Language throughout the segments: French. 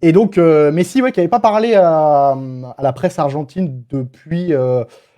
Et donc, Messi, ouais, qui n'avait pas parlé à la presse argentine depuis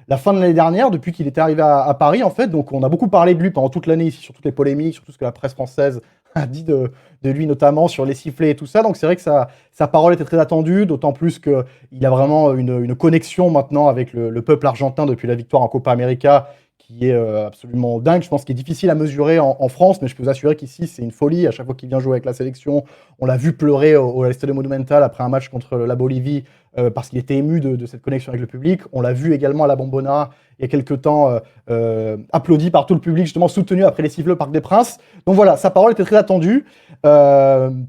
la fin de l'année dernière, depuis qu'il était arrivé à Paris, en fait. Donc, on a beaucoup parlé de lui pendant toute l'année ici, sur toutes les polémiques, sur tout ce que la presse française a dit de lui, notamment sur les sifflets et tout ça. Donc, c'est vrai que sa parole était très attendue, d'autant plus qu'il a vraiment une connexion maintenant avec le peuple argentin depuis la victoire en Copa América, qui est absolument dingue. Je pense qu'il est difficile à mesurer en France, mais je peux vous assurer qu'ici, c'est une folie. À chaque fois qu'il vient jouer avec la sélection, on l'a vu pleurer au Estadio Monumental après un match contre la Bolivie parce qu'il était ému de cette connexion avec le public. On l'a vu également à la Bombonera il y a quelques temps, applaudi par tout le public, justement soutenu après les sifflets au Parc des Princes. Donc voilà, sa parole était très attendue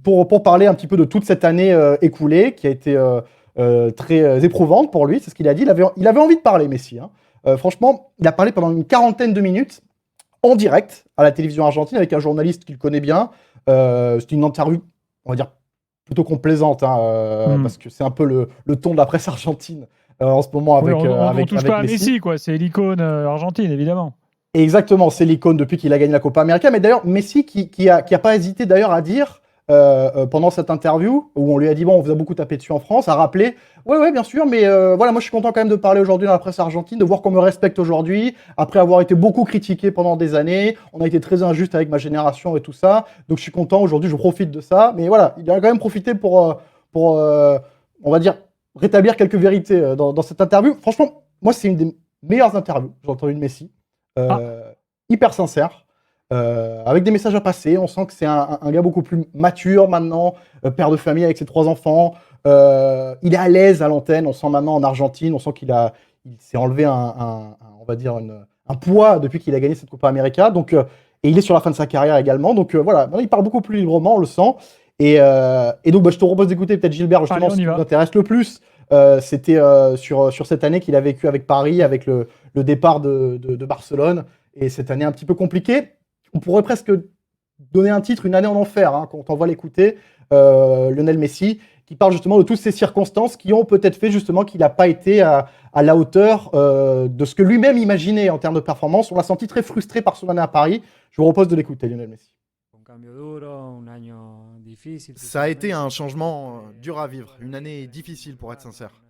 pour parler un petit peu de toute cette année écoulée qui a été très éprouvante pour lui. C'est ce qu'il a dit. Il avait envie de parler, Messi. Hein. Franchement, il a parlé pendant une quarantaine de minutes en direct à la télévision argentine avec un journaliste qu'il connaît bien. C'était une interview, on va dire, plutôt complaisante, hein, parce que c'est un peu le ton de la presse argentine en ce moment Oui, avec, on touche avec pas à Messi. Messi, quoi. C'est l'icône argentine, évidemment. Et exactement, c'est l'icône depuis qu'il a gagné la Copa América. Mais d'ailleurs, Messi qui a pas hésité d'ailleurs à dire pendant cette interview où on lui a dit bon, on vous a beaucoup tapé dessus en France, a rappelé ouais bien sûr, mais voilà, moi je suis content quand même de parler aujourd'hui dans la presse argentine, de voir qu'on me respecte aujourd'hui après avoir été beaucoup critiqué pendant des années. On a été très injuste avec ma génération et tout ça, donc je suis content aujourd'hui, je profite de ça. Mais voilà, il a quand même profité pour on va dire rétablir quelques vérités dans cette interview. Franchement, moi c'est une des meilleures interviews que j'ai entendues de Messi. Hyper sincère, avec des messages à passer. On sent que c'est un gars beaucoup plus mature maintenant, père de famille avec ses 3 enfants. Il est à l'aise à l'antenne. On sent maintenant en Argentine, on sent il s'est enlevé on va dire un poids depuis qu'il a gagné cette Copa América. Donc, et il est sur la fin de sa carrière également. Donc voilà, il parle beaucoup plus librement, on le sent. Et donc, je te propose d'écouter peut-être Gilbert, justement, ce qui nous intéresse le plus. C'était sur cette année qu'il a vécu avec Paris, avec le départ de Barcelone, et cette année un petit peu compliquée. On pourrait presque donner un titre, une année en enfer, hein, quand on va l'écouter, Lionel Messi, qui parle justement de toutes ces circonstances qui ont peut-être fait justement qu'il n'a pas été à la hauteur de ce que lui-même imaginait en termes de performance. On l'a senti très frustré par son année à Paris. Je vous propose de l'écouter, Lionel Messi. Ça a été un changement dur à vivre, une année difficile pour être sincère.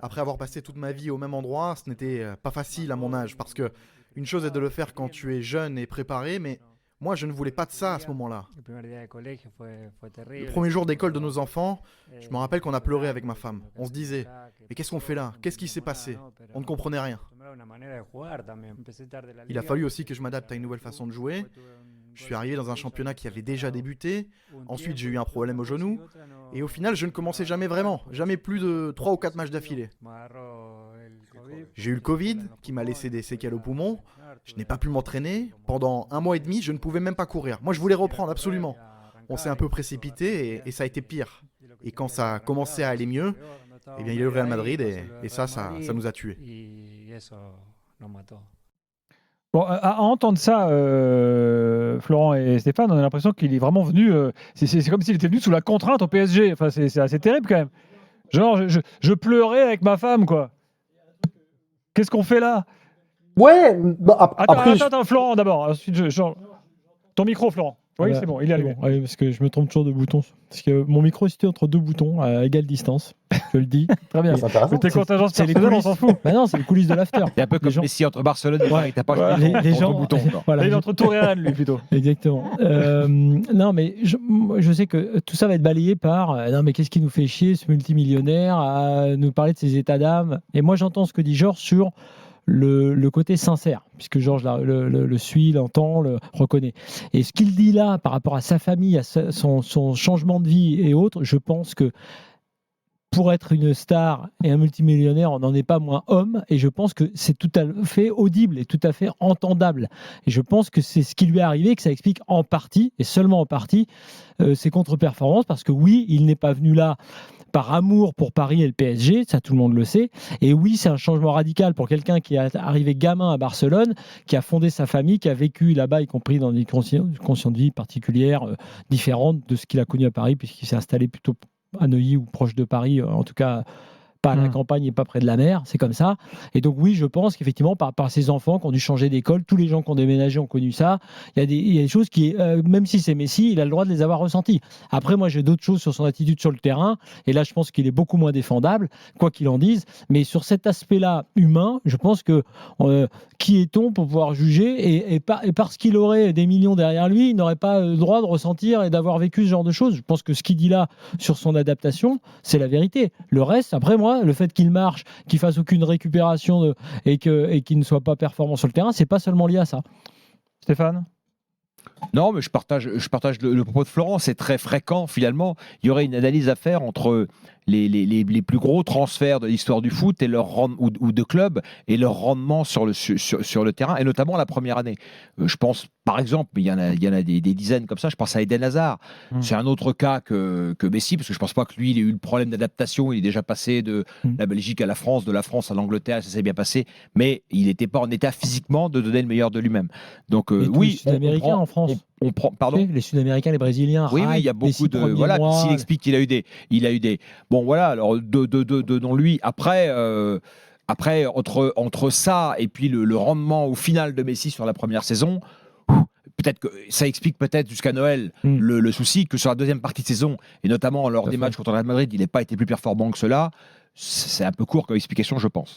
Après avoir passé toute ma vie au même endroit, ce n'était pas facile à mon âge, parce que une chose est de le faire quand tu es jeune et préparé, mais moi je ne voulais pas de ça à ce moment-là. Le premier jour d'école de nos enfants, je me rappelle qu'on a pleuré avec ma femme. On se disait, mais qu'est-ce qu'on fait là? Qu'est-ce qui s'est passé? On ne comprenait rien. Il a fallu aussi que je m'adapte à une nouvelle façon de jouer. Je suis arrivé dans un championnat qui avait déjà débuté. Ensuite, j'ai eu un problème au genou. Et au final, je ne commençais jamais vraiment. Jamais plus de 3 ou 4 matchs d'affilée. J'ai eu le Covid qui m'a laissé des séquelles au poumon. Je n'ai pas pu m'entraîner. Pendant 1 mois et demi, je ne pouvais même pas courir. Moi, je voulais reprendre absolument. On s'est un peu précipité et ça a été pire. Et quand ça a commencé à aller mieux, eh bien, il y a eu le Real Madrid et ça nous a tués. Bon, à entendre ça, Florent et Stéphane, on a l'impression qu'il est vraiment venu. C'est comme s'il était venu sous la contrainte au PSG. Enfin, c'est assez terrible quand même. Genre, je pleurais avec ma femme, quoi. Qu'est-ce qu'on fait là? Ouais, Attends, Florent d'abord. Ensuite, ton micro, Florent. Oui, c'est bon, il est allumé. Bon, parce que je me trompe toujours de bouton. Parce que mon micro est situé entre 2 boutons à égale distance. Je le dis. Très bien. Mais tes contingences personnelles, on s'en fout. Bah non, c'est les coulisses de l'after. C'est un peu comme Messi entre Barcelone et Paris. T'as pas les gens. bouton. Voilà, il est entre Tour et Rennes, lui, plutôt. Exactement. Non, mais je sais que tout ça va être balayé par non, mais qu'est-ce qui nous fait chier, ce multimillionnaire, à nous parler de ses états d'âme. Et moi, j'entends ce que dit Georges sur le côté sincère, puisque Georges le suit, l'entend, le reconnaît. Et ce qu'il dit là par rapport à sa famille, à son changement de vie et autres, je pense que pour être une star et un multimillionnaire, on n'en est pas moins homme, et je pense que c'est tout à fait audible et tout à fait entendable. Et je pense que c'est ce qui lui est arrivé, que ça explique en partie, et seulement en partie, ses contre-performances, parce que oui, il n'est pas venu là par amour pour Paris et le PSG, ça tout le monde le sait. Et oui, c'est un changement radical pour quelqu'un qui est arrivé gamin à Barcelone, qui a fondé sa famille, qui a vécu là-bas, y compris dans des conditions de vie particulières, différentes de ce qu'il a connu à Paris, puisqu'il s'est installé plutôt à Neuilly ou proche de Paris, en tout cas pas à la campagne et pas près de la mer, c'est comme ça. Et donc oui, je pense qu'effectivement, par ces enfants qui ont dû changer d'école, tous les gens qui ont déménagé ont connu ça. Il y a des choses qui, même si c'est Messi, il a le droit de les avoir ressenties. Après, moi, j'ai d'autres choses sur son attitude sur le terrain, et là, je pense qu'il est beaucoup moins défendable, quoi qu'il en dise. Mais sur cet aspect-là humain, je pense que qui est-on pour pouvoir juger et parce qu'il aurait des millions derrière lui, il n'aurait pas le droit de ressentir et d'avoir vécu ce genre de choses. Je pense que ce qu'il dit là sur son adaptation, c'est la vérité. Le reste, après moi, le fait qu'il marche, qu'il fasse aucune récupération et qu'il ne soit pas performant sur le terrain, c'est pas seulement lié à ça. Stéphane ? Non, mais je partage le propos de Florent. C'est très fréquent, finalement. Il y aurait une analyse à faire entre les plus gros transferts de l'histoire du foot et ou de clubs et leur rendement sur le terrain, et notamment la première année. Je pense, par exemple, il y en a des dizaines comme ça. Je pense à Eden Hazard. C'est un autre cas que Messi, parce que je ne pense pas que lui, il ait eu le problème d'adaptation. Il est déjà passé de la Belgique à la France, de la France à l'Angleterre, ça s'est bien passé. Mais il n'était pas en état physiquement de donner le meilleur de lui-même. Donc, oui. Les Sud-Américains en France. Pardon. Les Sud-Américains, les Brésiliens. Oui, il y a beaucoup de. Voilà, s'il explique qu'il a eu des. Bon, voilà, alors, donnons lui. Après, entre ça et puis le rendement au final de Messi sur la première saison, peut-être que ça explique peut-être jusqu'à Noël le souci que sur la deuxième partie de saison, et notamment lors des matchs contre le Real Madrid, il n'a pas été plus performant que cela. C'est un peu court comme explication, je pense.